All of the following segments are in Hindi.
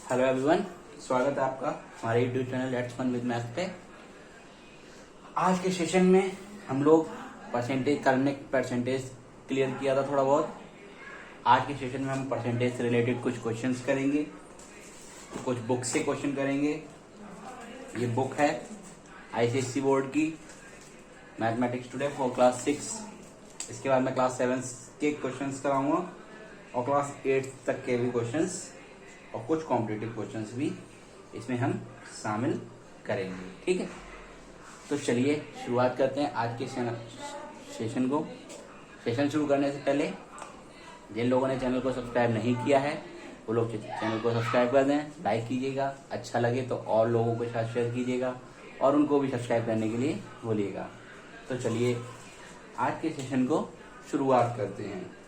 हेलो एवरीवन, स्वागत है आपका हमारे YouTube channel let's fun with math पे। आज के सेशन में हम लोग परसेंटेज क्लियर किया था थोड़ा बहुत। आज के सेशन में हम परसेंटेज से रिलेटेड कुछ क्वेश्चंस करेंगे, कुछ बुक से क्वेश्चन करेंगे। ये बुक है आईसीएसई बोर्ड की मैथमेटिक्स टुडे फॉर क्लास 6। इसके बाद मैं क्लास 7 के क्वेश्चंस कराऊंगा और क्लास 8 तक के भी क्वेश्चंस और कुछ कॉम्पिटिटिव क्वेश्चंस भी इसमें हम शामिल करेंगे। ठीक है, तो चलिए शुरुआत करते हैं आज के सेशन को। सेशन शुरू करने से पहले जिन लोगों ने चैनल को सब्सक्राइब नहीं किया है वो लोग चैनल को सब्सक्राइब कर दें, लाइक कीजिएगा, अच्छा लगे तो और लोगों के साथ शेयर कीजिएगा और उनको भी सब्सक्राइब करने के लिए बोलिएगा। तो चलिए आज के सेशन को शुरुआत करते हैं।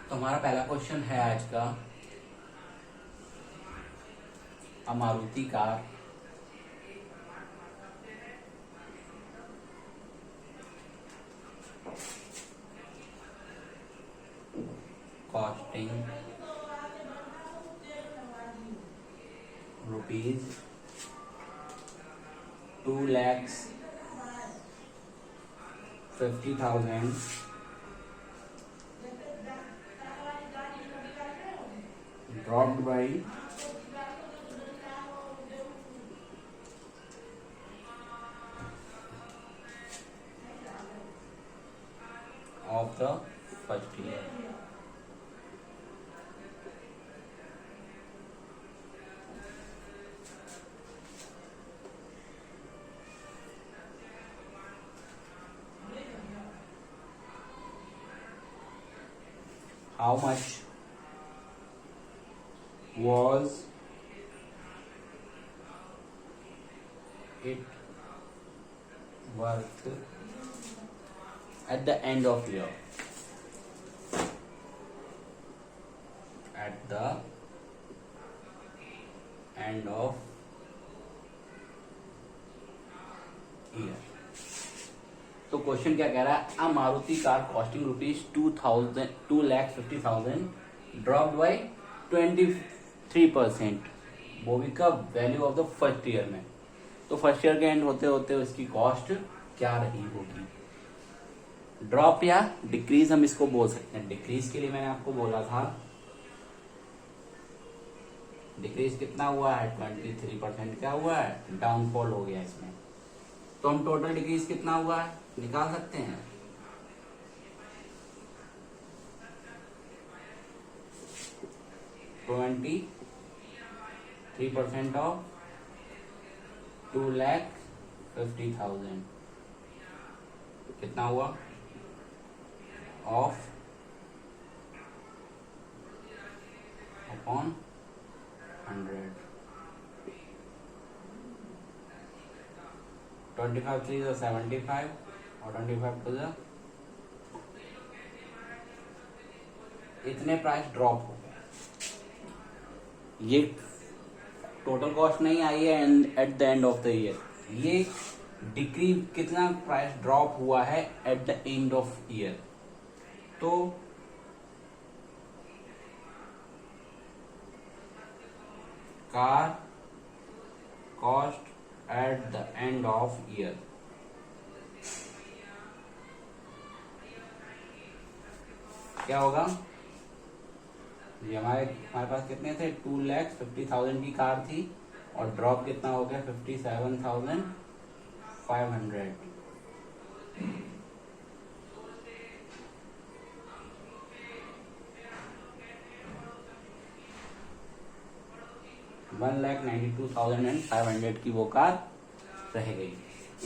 तो हमारा पहला क्वेश्चन है आज का, Maruti car costing rupees 2,50,000 dropped by of the first year. How much was it worth at the end of year? At the end of year. तो क्वेश्चन क्या कह रहा है? Uh Maruti car costing rupees 2,50,000 dropped by 23%, वो भी कब? Value of the first year में। तो फर्स्ट ईयर के एंड होते होते उसकी कॉस्ट क्या रही होगी? ड्रॉप या डिक्रीज हम इसको बोल सकते हैं। डिक्रीज के लिए मैंने आपको बोला था, डिक्रीज कितना हुआ है? 23% क्या हुआ है? डाउनफॉल हो गया इसमें। तो हम टोटल डिक्रीज कितना हुआ है निकाल सकते हैं। ट्वेंटी 3% ऑफ 2,50,000 कितना हुआ? Of upon 100। 25 3 is 75 और 25 to the इतने प्राइस ड्रॉप हो गए। ये टोटल कॉस्ट नहीं आई है at the end of the year. ये डिक्रीज कितना प्राइस ड्रॉप हुआ है at the end of year. तो car cost at the end of year क्या होगा? ये हमारे पास कितने थे? 2,50,000 की कार थी और ड्रॉप कितना हो गया? 57,500। $1,92,500 की वो कार रह गई।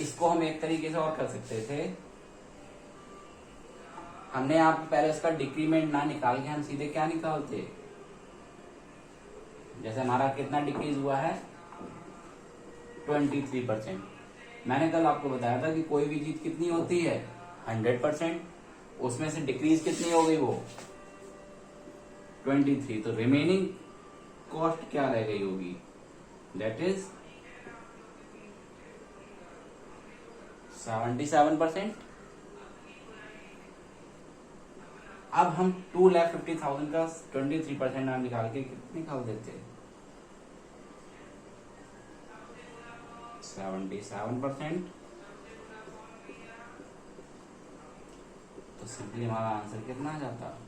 इसको हम एक तरीके से और कर सकते थे। हमने आप पहले इसका डिक्रीमेंट ना निकाल के हम सीधे क्या निकालते? जैसे हमारा कितना डिक्रीज हुआ है? 23%। मैंने कल आपको बताया था कि कोई भी चीज कितनी होती है? 100%। उसमें से डिक्रीज कितनी हो गई? वो 23। तो रिमेनिंग कॉस्ट क्या रह गई होगी? That is 77%। अब हम 2,50,000 का 23% नाम निकाल के कितने निकाल देते हैं? 77%। तो सिंपली हमारा आंसर कितना आ जाता?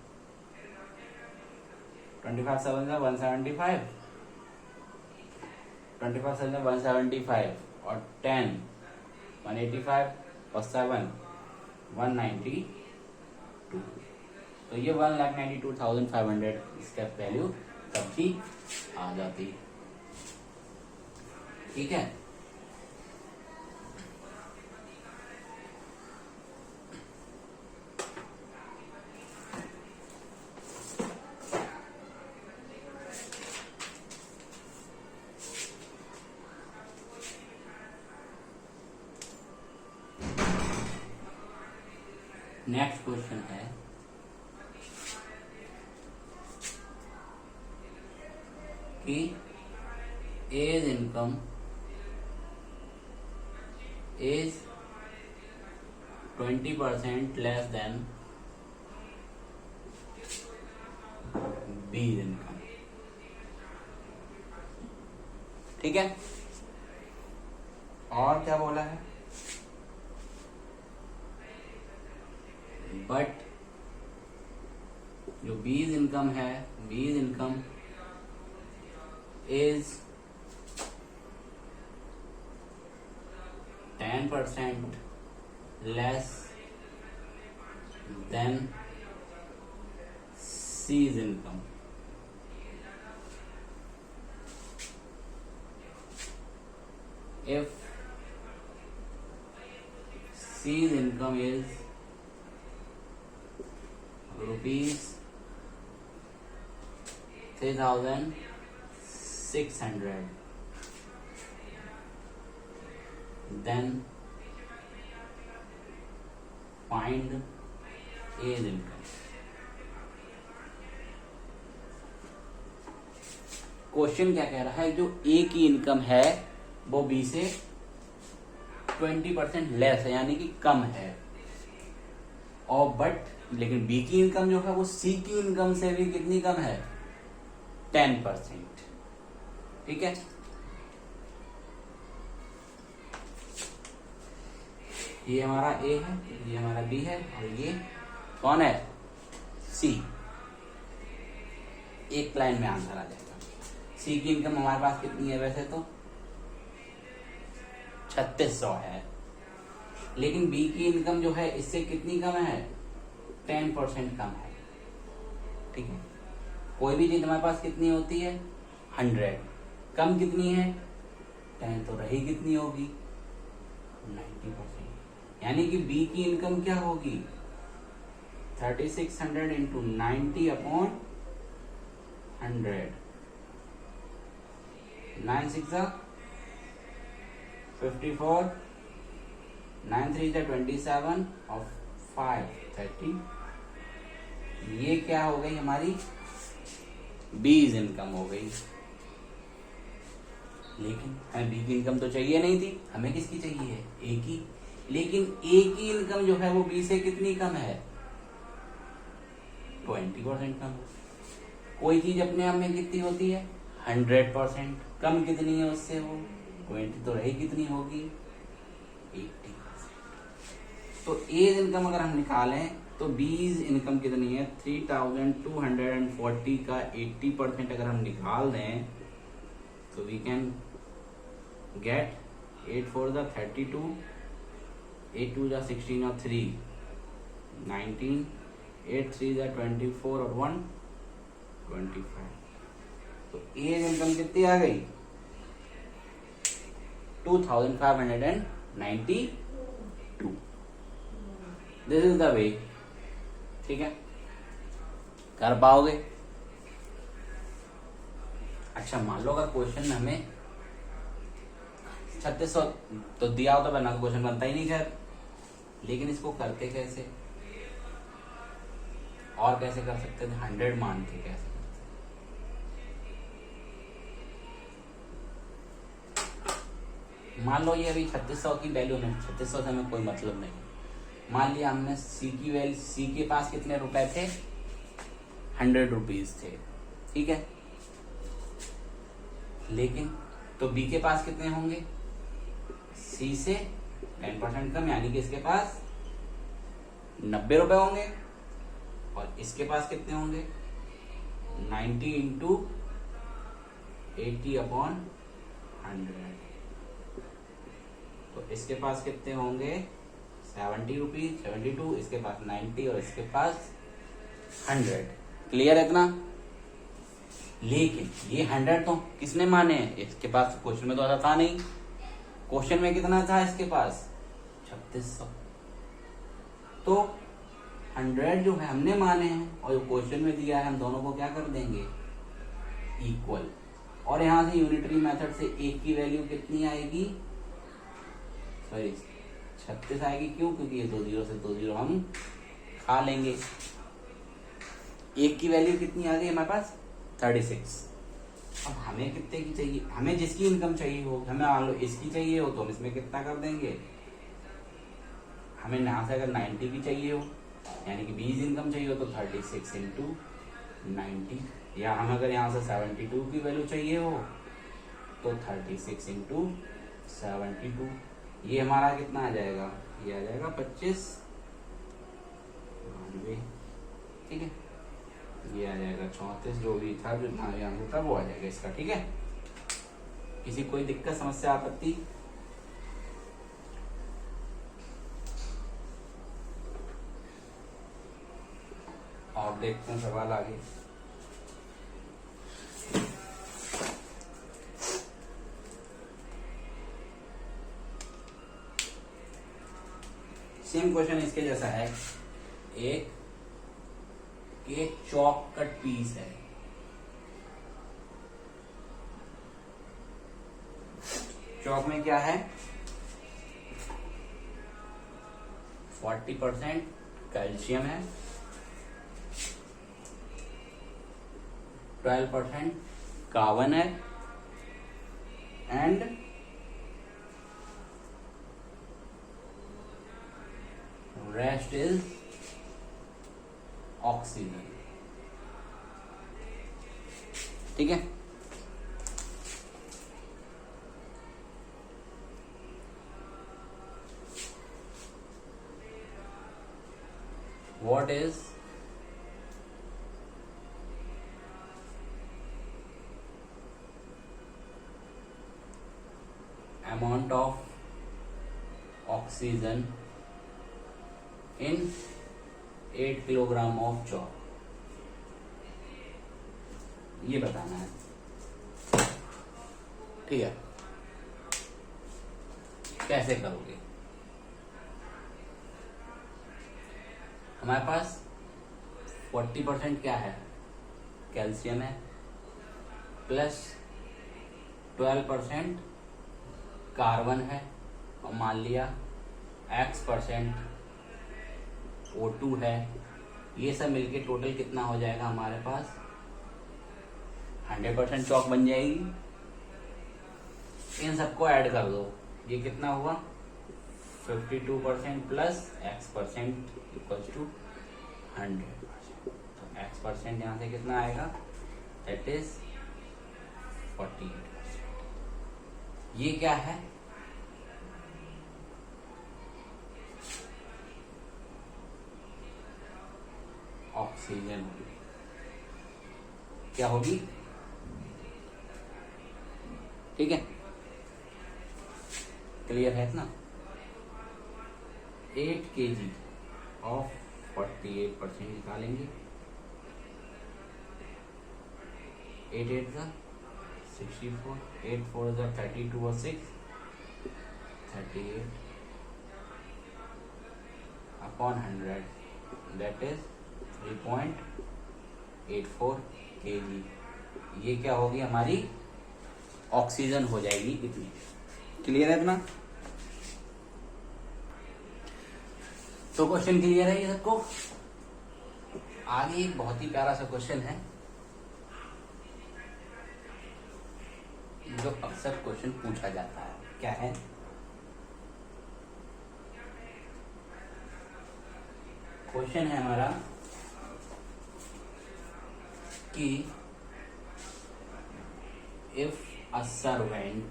25 7 का 175, 25 7 का 175 और 10 185 और 7 192। तो ये 1,92,500 इसका वैल्यू तब भी आ जाती। ठीक है, नेक्स्ट क्वेश्चन है कि as income is 20% less than B's income। ठीक है, और क्या बोला है? बट जो B's इनकम है, B's income is 10% less than C's income। If C's income is rupees 3,600, then find A's income। Question क्या कह रहा है? जो ए की इनकम है वो बी से 20% लेस है, यानी कि कम है, और बट लेकिन बी की इनकम जो है वो सी की इनकम से भी कितनी कम है? 10%। ठीक है, ये हमारा ए है, ये हमारा बी है, और ये कौन है? सी। एक लाइन में आंसर आ जाएगा। सी की इनकम हमारे पास कितनी है? वैसे तो 3600 है, लेकिन बी की इनकम जो है इससे कितनी कम है? 10% कम है। ठीक है, कोई भी चीज हमारे पास कितनी होती है? 100। कम कितनी है? 10। तो रही कितनी होगी? 90%। यानी कि बी की इनकम क्या होगी? 3600 इंटू 90/100। 9 6 54, 9 3 27 और 5 30। ये क्या हो गई? हमारी बीज इनकम हो गई। लेकिन हमें बी की इनकम तो चाहिए नहीं थी, हमें किसकी चाहिए? ए की। लेकिन ए की इनकम जो है वो बी से कितनी कम है? 20% कम। कोई चीज अपने आप में कितनी होती है? 100%। कम कितनी है उससे? वो 20। तो रही कितनी होगी? 80%। तो एज इनकम अगर हम निकालें तो बीज इनकम कितनी है? 3240 का 80% अगर हम निकाल दें तो वी कैन गेट 8 4 32, 8 2 16 और 3 19, 8 3 24 और 1 25। तो एज इनकम कितनी आ गई? 2592। This is the way. ठीक है, कर पाओगे? अच्छा, मान लो अगर क्वेश्चन में हमें 3600 तो दिया हो तो वरना तो क्वेश्चन बनता ही नहीं। खैर, लेकिन इसको करते कैसे और कैसे कर सकते थे? 100 मान के कैसे? मान लो ये अभी 3600 की वैल्यू में, 3600 से हमें कोई मतलब नहीं। मान लिया हमने सी की वैल्यू, सी के पास कितने रुपए थे? ₹100 थे, ठीक है। लेकिन तो बी के पास कितने होंगे, सी से 10% कम, यानी कि इसके पास ₹90 होंगे, और इसके पास कितने होंगे 90 इंटू 80/100। तो इसके पास कितने होंगे ₹70, 72, इसके पास 90 और इसके पास 100। क्लियर है इतना। लेकिन ये 100 तो किसने माने हैं, इसके पास क्वेश्चन में तो ऐसा था नहीं। क्वेश्चन में कितना था इसके पास 3600। तो 100 जो है हमने माने हैं और जो क्वेश्चन में दिया है हम दोनों को क्या कर देंगे इक्वल। और यहां से यूनिटरी मेथड से एक की वैल्यू कितनी आएगी, सॉरी 36 आएगी। क्यों, क्योंकि ये 2 0 से 2 0 हम खा लेंगे। एक की वैल्यू कितनी आ गई हमारे पास 36। अब हमें कितने की चाहिए, हमें जिसकी इनकम चाहिए हो, हमें मान लो इसकी चाहिए हो तो हम इसमें कितना कर देंगे, हमें यहां से अगर 90 की चाहिए हो यानी कि 20 इनकम चाहिए हो तो 36 इंटू 90, या हम अगर यहाँ से 72 की वैल्यू चाहिए हो तो 36 इंटू 72। ये हमारा कितना आ जाएगा, ये आ जाएगा 25, ठीक है। ये आ जाएगा 34, जो भी था जो आंसर था वो आ जाएगा इसका, ठीक है। किसी कोई दिक्कत समस्या आपत्ति, आप देखते हैं सवाल आगे। सेम क्वेश्चन इसके जैसा है। एक चॉक कट पीस है, चॉक में क्या है 40% कैल्शियम है, 12% कार्बन है एंड रेस्ट इज ऑक्सीजन, ठीक है। What is amount of oxygen in 8 kilogram of chalk, ये बताना है, ठीक है। कैसे करोगे, हमारे पास 40% क्या है कैल्शियम है, प्लस 12% कार्बन है, और मान लिया X% O2 है। ये सब मिलके टोटल कितना हो जाएगा हमारे पास 100% चौक बन जाएगी। इन सबको ऐड कर दो, ये कितना हुआ 52% प्लस X% इक्वल्स टू 100%। तो X% यहाँ से कितना आएगा, दैट इज 48%। ये क्या है ऑक्सीजन होगी, क्या होगी, ठीक है। क्लियर है ना। 8 kg ऑफ 48% निकालेंगे, 8 8 का 64, 8 4 का 32 और 6 38 अपॉन 100, दैट इज 3.84 kg। ये क्या होगी हमारी ऑक्सीजन हो जाएगी इतनी। क्लियर है इतना। तो क्वेश्चन क्लियर है ये सबको। आगे एक बहुत ही प्यारा सा क्वेश्चन है जो अक्सर क्वेश्चन पूछा जाता है। क्या है, क्वेश्चन है हमारा कि इफ अ सर्वेंट,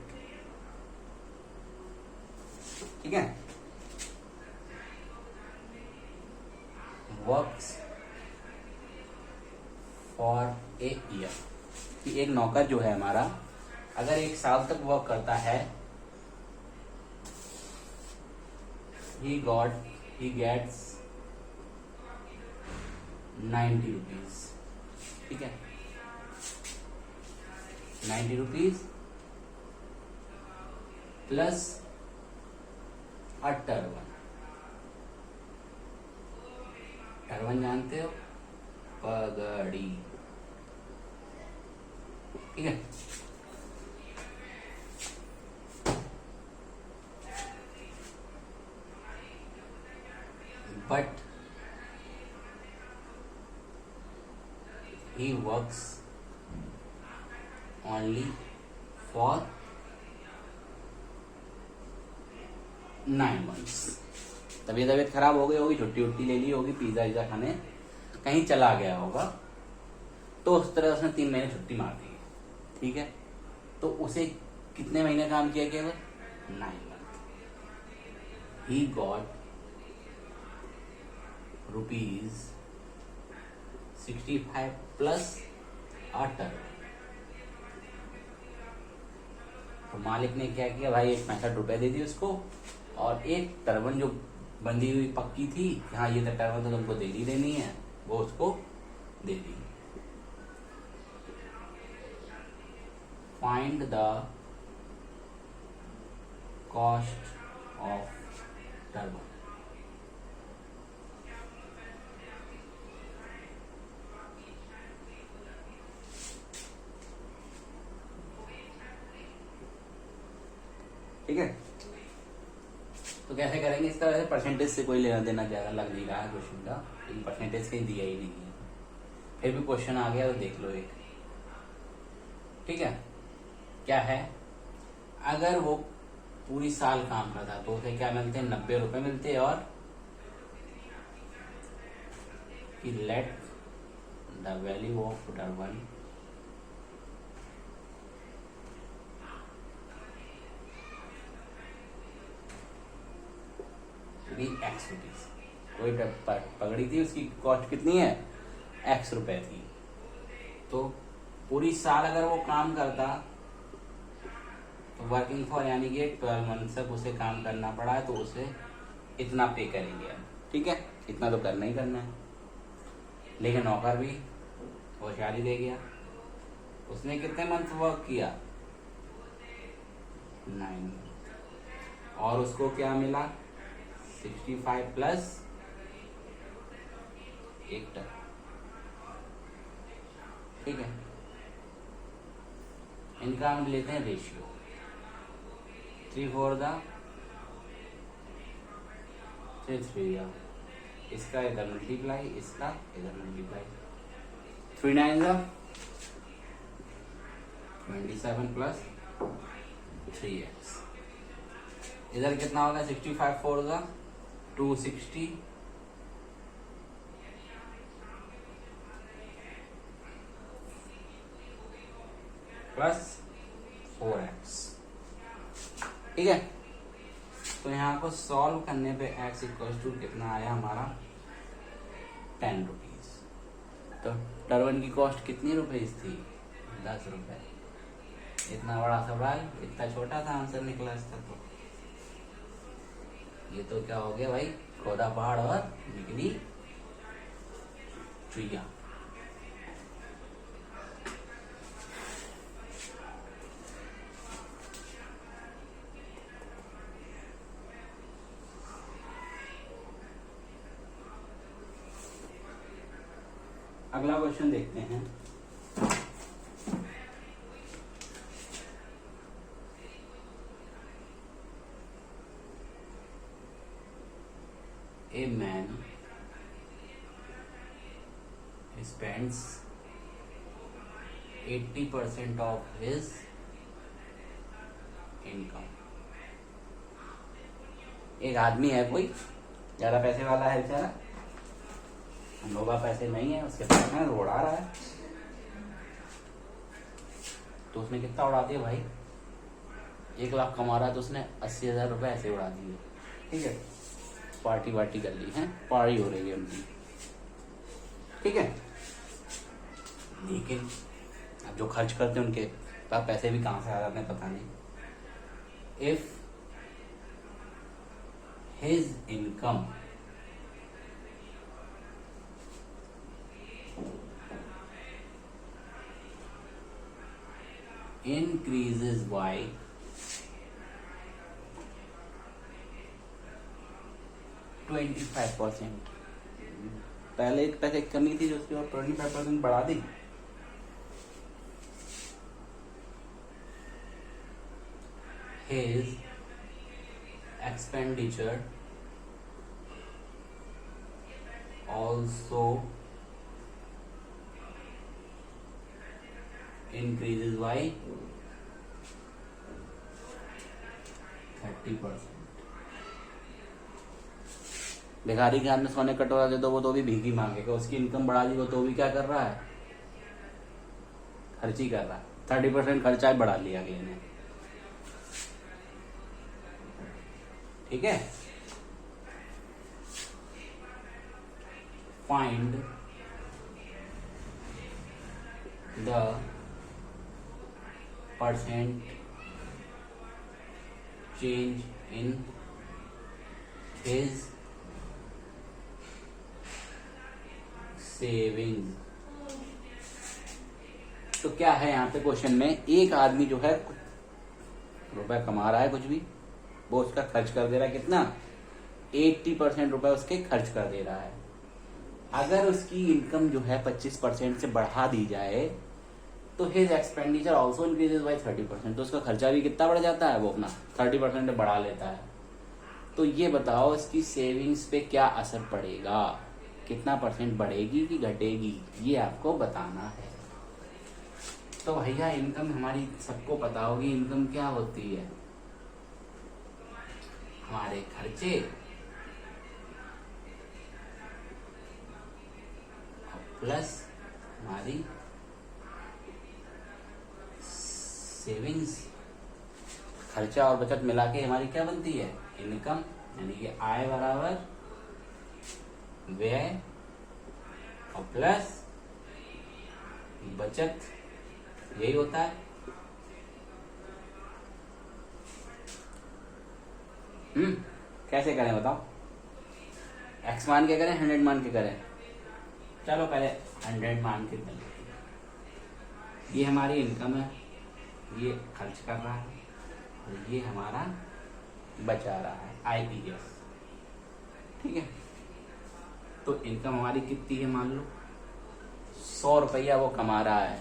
ठीक है, वर्क्स फॉर ए ईयर, कि एक नौकर जो है हमारा अगर 1 साल तक वर्क करता है, he gets 90 रुपीज, ठीक है, 90 रुपीज प्लस अ टर्बन। टर्बन जानते हो, पगड़ी, ठीक है। But he works only for 9 months। तबीयत खराब हो गई होगी, छुट्टी उट्टी ले ली होगी, पिज्जा विज्जा खाने कहीं चला गया होगा, तो उस तरह उसने 3 महीने छुट्टी मार दी, ठीक है। तो उसे कितने महीने काम किया केवल? 9 month. He got ₹65 plus a turban. तो मालिक ने क्या किया भाई, 65 रुपए दे दिए उसको, और एक टर्बन जो बंधी हुई पक्की थी, हाँ ये टर्बन तो तुमको देनी देनी है, वो उसको दे दी। Find the cost of turban. ठीक है, तो कैसे करेंगे इसका? वैसे परसेंटेज से कोई लेना देना ज्यादा लग नहीं रहा है क्वेश्चन का, लेकिन परसेंटेज कहीं दिया ही नहीं है। फिर भी क्वेश्चन आ गया तो देख लो एक, ठीक है। क्या है, अगर वो पूरी साल काम करता तो उसे क्या मिलते हैं? 90 रुपए मिलते हैं। और कि let the value of turban भी X रुपीज। कोई पगड़ी थी, उसकी कॉस्ट कितनी है? X रुपए थी। तो पूरी साल अगर वो काम करता तो वर्किंग फॉर यानी कि 12 मंथ तक उसे काम करना पड़ा है, तो उसे इतना पे करेंगे, ठीक है। इतना तो करना ही करना है। लेकिन नौकर भी होशियारी दे गया, उसने कितने मंथ वर्क किया? 9 मंथ। और उसको क्या मिला? 65 प्लस 1 टर्म, ठीक है। इनका हम लेते हैं रेशियो, 3/4 3/3। इसका इधर मल्टीप्लाई, इसका इधर मल्टीप्लाई, 3 9 27 प्लस 3x। इधर कितना होगा? 65 4 260 प्लस 4x, ठीक है। तो यहाँ को सॉल्व करने पे x इक्वल टू कितना आया हमारा? 10 रुपीज। तो टर्बन की कॉस्ट कितनी रुपीज थी? 10 रुपए। इतना बड़ा सवाल, इतना छोटा सा आंसर निकला इसका। तो ये तो क्या हो गया भाई, खोदा पहाड़ और निकली चुईया। अगला क्वेश्चन देखते हैं। A man spends 80% of his income। एक आदमी है कोई, ज्यादा पैसे वाला है बेचारा, हम लोग पैसे नहीं है उसके पास में, रोड़ा रहा है। तो उसने कितना उड़ा दिया भाई, 1 लाख कमा रहा है तो उसने 80,000 रुपये ऐसे उड़ा दिए। ठीक है, पार्टी वार्टी कर ली है, पार्टी हो रही है उनकी। ठीक है, लेकिन अब जो खर्च करते हैं उनके पास पैसे भी कहाँ से आ जाते हैं पता नहीं। If his income increases by 25%, पहले एक पैसे की कमी थी जो उसकी और 25% बढ़ा दी। His expenditure also increases by 30%। भिखारी के हाथ में सोने कटोरा दे दो वो तो भी भीख ही मांगेगा, उसकी इनकम बढ़ा दी वो तो भी क्या कर रहा है, खर्च ही कर रहा है। 30% खर्चा ही बढ़ा लिया अगले ने। ठीक है, find the percent change in his saving. तो क्या है यहाँ पे क्वेश्चन में, एक आदमी जो है रुपए कमा रहा है कुछ भी, वो उसका खर्च कर दे रहा है कितना, 80% रुपए उसके खर्च कर दे रहा है। अगर उसकी इनकम जो है 25% से बढ़ा दी जाए तो his expenditure also increases by 30%, तो उसका खर्चा भी कितना बढ़ जाता है, वो अपना 30% बढ़ा लेता है। तो ये बताओ इसकी सेविंग्स पे क्या असर पड़ेगा, कितना परसेंट बढ़ेगी कि घटेगी, ये आपको बताना है। तो भैया इनकम हमारी सबको पता होगी, इनकम क्या होती है, हमारे खर्चे प्लस हमारी सेविंग्स, खर्चा और बचत मिला के हमारी क्या बनती है, इनकम। यानी कि आय बराबर व्यय और प्लस बचत, यही होता है। कैसे करें बताओ, एक्स मान के करें 100 मान के करें, चलो पहले 100 मान के करें। ये हमारी इनकम है, ये खर्च कर रहा है और ये हमारा बचा रहा है, IPS। ठीक है, तो इनकम हमारी कितनी है, मान लो 100 रुपया वो कमा रहा है।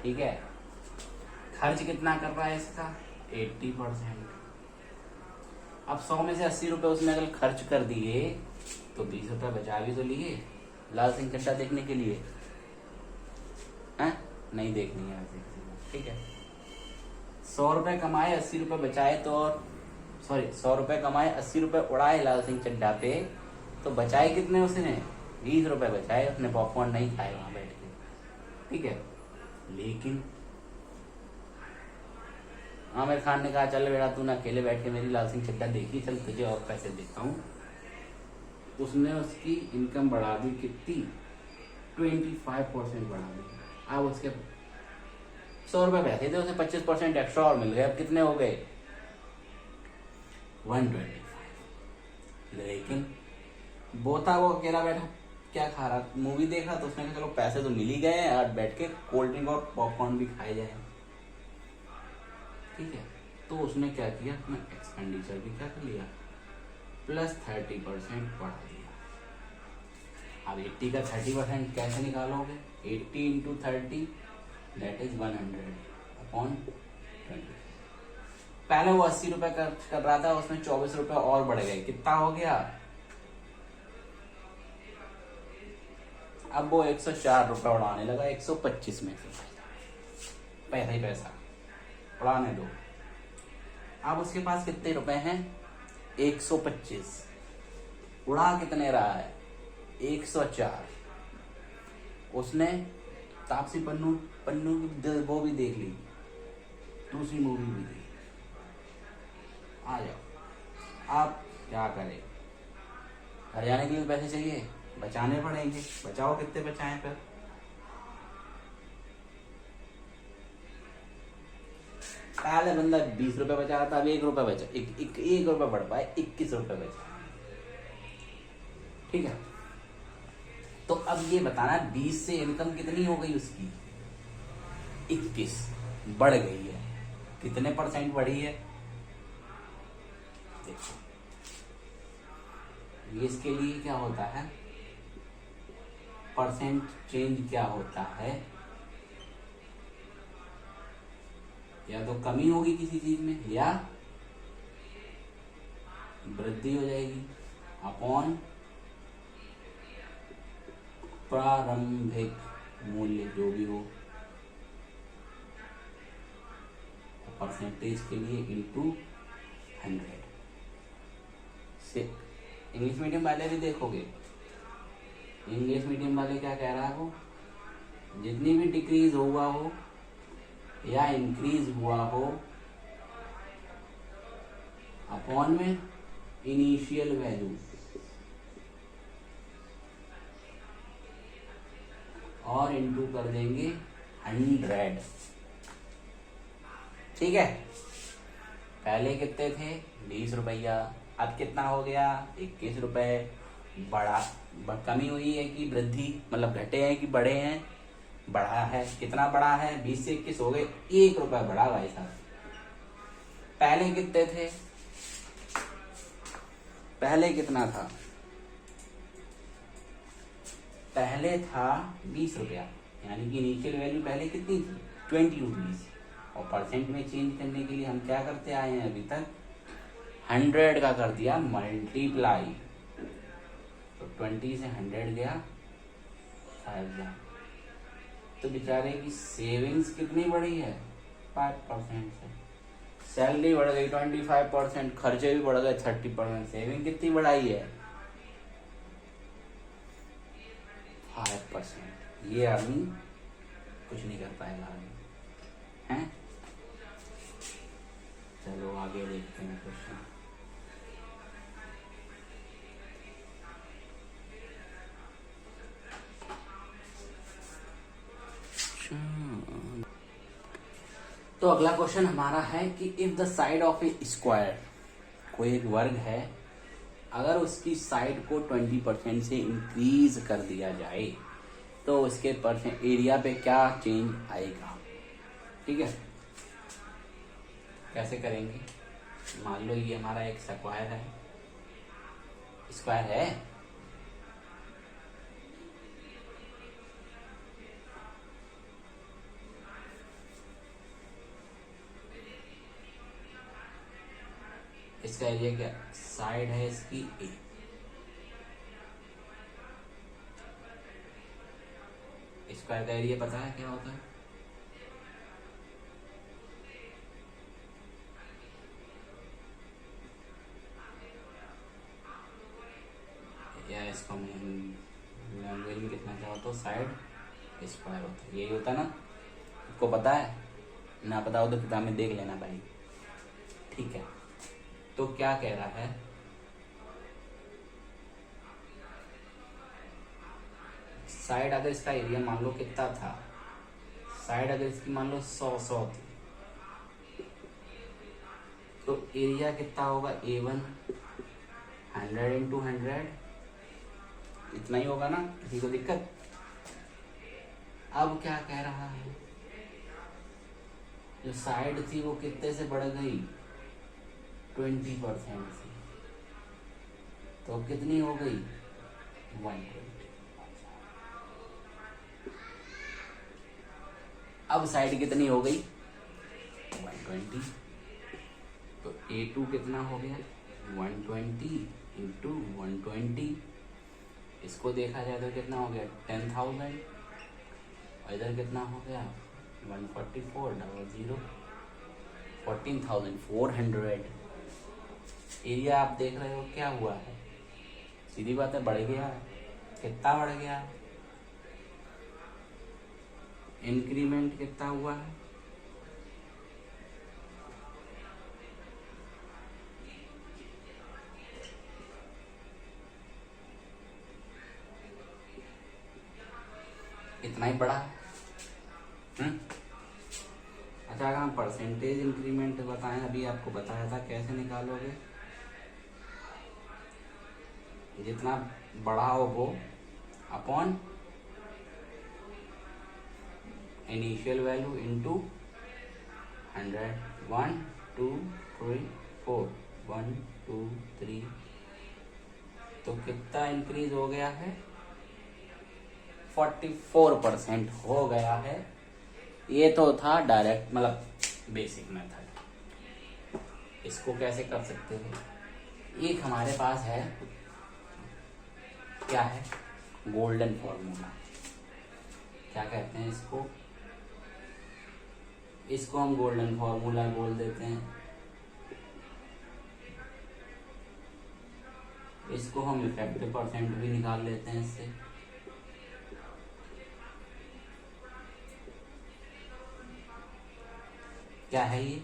ठीक है, खर्च कितना कर रहा है इसका, 80%। अब 100 में से 80 रुपए उसने अगर खर्च कर दिए तो 20 रुपए बचा भी तो लिए लाल सिंह चड्ढा देखने के लिए, हैं? नहीं देखनी है वैसे। ठीक है, 100 रुपए कमाए 80 रुपए बचाए तो, सॉरी 100 रुपए कमाए 80 रुपए उड़ाए लाल सिंह चड्ढा पे, तो बचाए कितने उसने, 20 रुपए बचाए। उसने पॉपकॉर्न नहीं खाए वहां बैठ के। ठीक है, लेकिन आमिर खान ने कहा चल बेटा तू ना अकेले बैठ के मेरी लाल सिंह चड्ढा देखी, चल तुझे और पैसे देता हूँ। उसने उसकी इनकम बढ़ा दी कितनी, 25% बढ़ा दी। अब उसके 100 रुपए पैसे थे, उसे 25% एक्स्ट्रा और मिल गए। अब कितने हो गए, 125। लेकिन वो था वो अकेला बैठा क्या खा रहा, मूवी देख रहा, तो उसने कहा चलो पैसे तो मिल ही गए और बैठ के कोल्ड ड्रिंक और पॉपकॉर्न भी खाए जाए। ठीक है, तो उसने क्या किया, अपना एक्सपेंडिचर भी क्या कर लिया, प्लस 30% बढ़ा दिया। अब 80 का 30% कैसे निकालोगे, 80 इंटू 30 दैट इज 100/20। पहले वो 80 रुपए खर्च कर रहा था, उसमें 24 रुपए और बढ़ गए, कितना हो गया, अब वो 104 रुपए उड़ाने लगा 125 में से। पैसा ही पैसा उड़ाने दो। अब उसके पास कितने रुपए हैं, 125। उड़ा कितने रहा है, 104। उसने तापसी पन्नू की वो भी देख ली, दूसरी मूवी भी थी। आ जाओ, आप क्या करें, घर जाने के लिए पैसे चाहिए, बचाने पड़ेंगे। बचाओ, कितने बचाएं फिर? पहले बंदा 20 रुपए बचा रहा था, अब 1 रुपए बचा, एक रुपए बढ़ पाए, 21 रुपए बचा। ठीक है, तो अब ये बताना 20 से इनकम कितनी हो गई उसकी? 21 बढ़ गई है। कितने % बढ़ी है? देखो, ये इसके लिए क्या होता है, परसेंट चेंज क्या होता है, या तो कमी होगी किसी चीज में या वृद्धि हो जाएगी अपॉन प्रारंभिक मूल्य जो भी हो, परसेंटेज के लिए इंटू 100 से। इंग्लिश मीडियम वाले भी देखोगे, इंग्लिश मीडियम वाले क्या कह रहा हो, जितनी भी डिक्रीज हुआ हो या इंक्रीज हुआ हो अपॉन में इनिशियल वैल्यू और इंटू कर देंगे 100। ठीक है, पहले कितने थे? 20 रुपया, अब कितना हो गया? 21 रुपए। बढ़ा, कमी हुई है कि वृद्धि, मतलब घटे हैं कि बढ़े हैं? बढ़ा है। कितना बढ़ा है? 20 से 21 हो गए, 1 रुपया बढ़ा भाई साहब। पहले कितने थे? पहले कितना था? पहले था 20 रुपया, यानी कि इनिशियल वैल्यू पहले कितनी थी? 20 रुपीज। और परसेंट में चेंज करने के लिए हम क्या करते आए हैं अभी तक? 100 का कर दिया मल्टीप्लाई, तो 20 से 100 गया 5000। तो बेचारे की सेविंग्स कितनी बढ़ी है? 5% से। सैलरी बढ़ गई 25%, खर्चे भी बढ़ गए 30%, सेविंग कितनी बढ़ाई है? 5%। ये आदमी कुछ नहीं कर पाएगा आगे, हैं? चलो आगे देखते हैं क्वेश्चन। तो अगला क्वेश्चन हमारा है कि if the side of A square, कोई एक वर्ग है, अगर उसकी साइड को 20% से इंक्रीज कर दिया जाए तो उसके परसेंट एरिया पे क्या चेंज आएगा? ठीक है, कैसे करेंगे? मान लो ये हमारा एक स्क्वायर है, स्क्वायर है, इसका एरिया क्या? साइड है इसकी ए, स्क्वायर का एरिया पता है क्या होता है? या इसको लैंग्वेज में कितना चाहो तो साइड स्क्वायर होता है, यही होता है ना? आपको पता है? ना पता हो तो किताब में देख लेना भाई। ठीक है, तो क्या कह रहा है? साइड अगर इसका एरिया मान लो कितना था, साइड अगर इसकी मान लो 100 थी, तो एरिया कितना होगा? A1 100 इंटू 100, इतना ही होगा ना? किसी को दिक्कत? अब क्या कह रहा है, जो साइड थी वो कितने से बढ़ गई? 20% से, तो कितनी हो गई? 120। अब साइड कितनी हो गई? 120। तो A2 कितना हो गया? 120 इंटू 120। इसको देखा जाए तो कितना हो गया? 10,000। और इधर कितना हो गया? 144 डबल 0 14,400। एरिया आप देख रहे हो क्या हुआ है? सीधी बात है, बढ़ गया है। कितना बढ़ गया है? इंक्रीमेंट कितना हुआ है? इतना ही बड़ा है। अच्छा, अगर हम परसेंटेज इंक्रीमेंट बताएं, अभी आपको बताया था कैसे निकालोगे, जितना बड़ा हो वो अपॉन इनिशियल वैल्यू इंटू 100, 1 2 3 4, 1 2 3, तो कितना इंक्रीज हो गया है? 44% हो गया है। ये तो था डायरेक्ट, मतलब बेसिक मेथड। इसको कैसे कर सकते हैं? एक हमारे पास है, क्या है? Golden formula. क्या कहते हैं इसको? इसको हम गोल्डन फॉर्मूला बोल देते हैं। इसको हम इफेक्टिव परसेंट भी निकाल लेते हैं इससे। क्या है ये?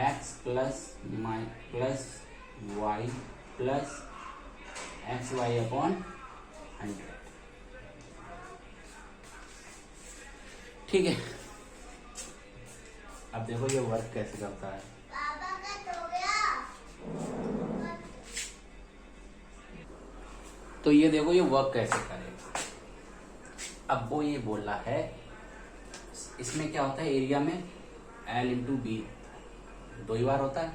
x plus y plus x y upon 100। ठीक है, अब देखो ये वर्क कैसे करता है। तो ये देखो ये वर्क कैसे करेगा। अब वो ये बोल रहा है, इसमें क्या होता है, एरिया में L इंटू बी 2 ही बार होता है,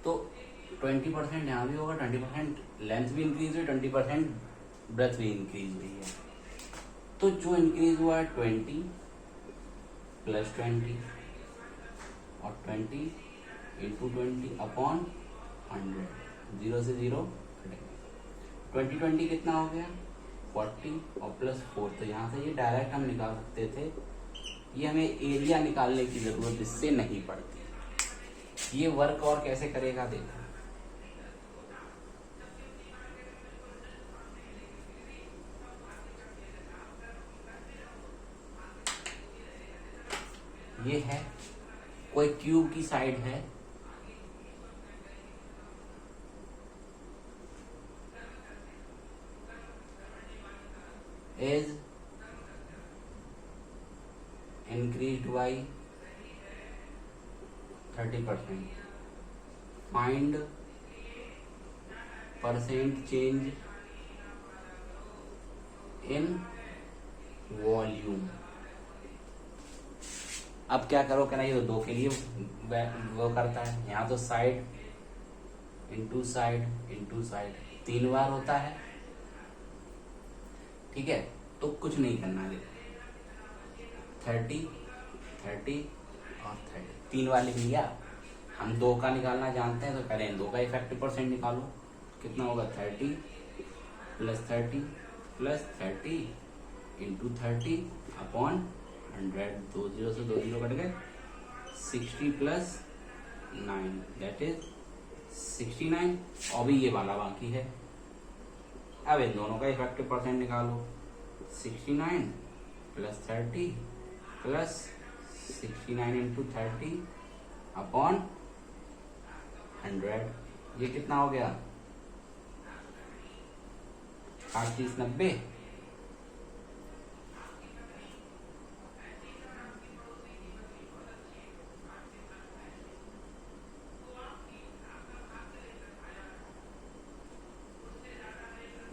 तो 20% यहाँ भी होगा, 20% लेंथ भी इंक्रीज हुई, 20% ब्रेथ भी इंक्रीज हुई है। तो जो इंक्रीज हुआ है 20 प्लस 20 और 20 इंटू 20 अपॉन 100, 0 से 0 कटेंगे। 20 कितना हो गया? 40 और प्लस 4, तो यहाँ से ये डायरेक्ट हम निकाल सकते थे। ये हमें एरिया निकालने की जरूरत इससे नहीं पड़ती। ये वर्क और कैसे करेगा देखो। ये है कोई क्यूब की साइड है, is increased by 30%. Find percent change in volume. अब क्या करो, कहना ये तो 2 के लिए वो करता है। यहाँ तो side into side into side 3 बार होता है। ठीक है, तो कुछ नहीं करना है, 30 30 और 30 3 बार लिख लिया। हम 2 का निकालना जानते हैं, तो पहले 2 का इफेक्टिव परसेंट निकालो। कितना होगा? 30 प्लस 30 प्लस 30 इंटू 30 अपॉन 100, 2 0 से 2 0 कट गए। 60 प्लस 9 दैट इज 69। और भी ये वाला बाकी है। अब इन दोनों का इफेक्टिव परसेंट निकालो। 69 प्लस 30 प्लस 69 इंटू 30 अपॉन 100, ये कितना हो गया? 8 30 90।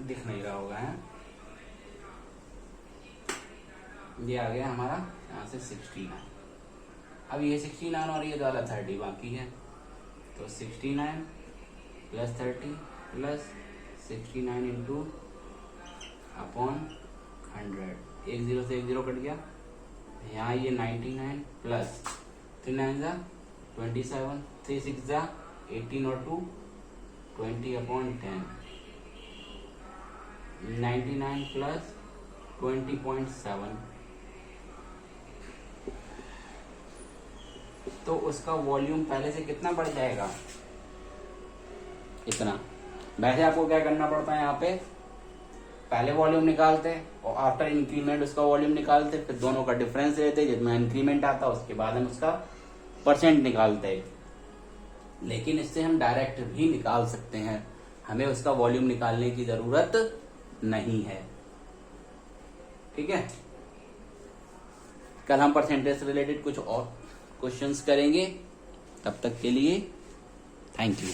दिख नहीं रहा होगा है? ये आ गया हमारा यहाँ से 69। अब ये 69 और ये वाला 30 बाकी है, तो 69 प्लस 30 प्लस 69 इंटू अपॉन 100, 1 0 से 1 0 कट गया। यहाँ ये 99 प्लस 3 9 जा 27, 3 6 जा 18 और 2 20 अपॉन 10, 99 प्लस 20.7, तो उसका वॉल्यूम पहले से कितना बढ़ जाएगा? इतना। वैसे आपको क्या करना पड़ता है, यहाँ पे पहले वॉल्यूम निकालते और आफ्टर इंक्रीमेंट उसका वॉल्यूम निकालते, फिर दोनों का डिफरेंस लेते, जिसमें इंक्रीमेंट आता उसके बाद हम उसका परसेंट निकालते। लेकिन इससे हम डायरेक्ट भी निकाल सकते हैं, हमें उसका वॉल्यूम निकालने की जरूरत नहीं है। ठीक है, कल हम परसेंटेज से रिलेटेड कुछ और क्वेश्चंस करेंगे। तब तक के लिए थैंक यू।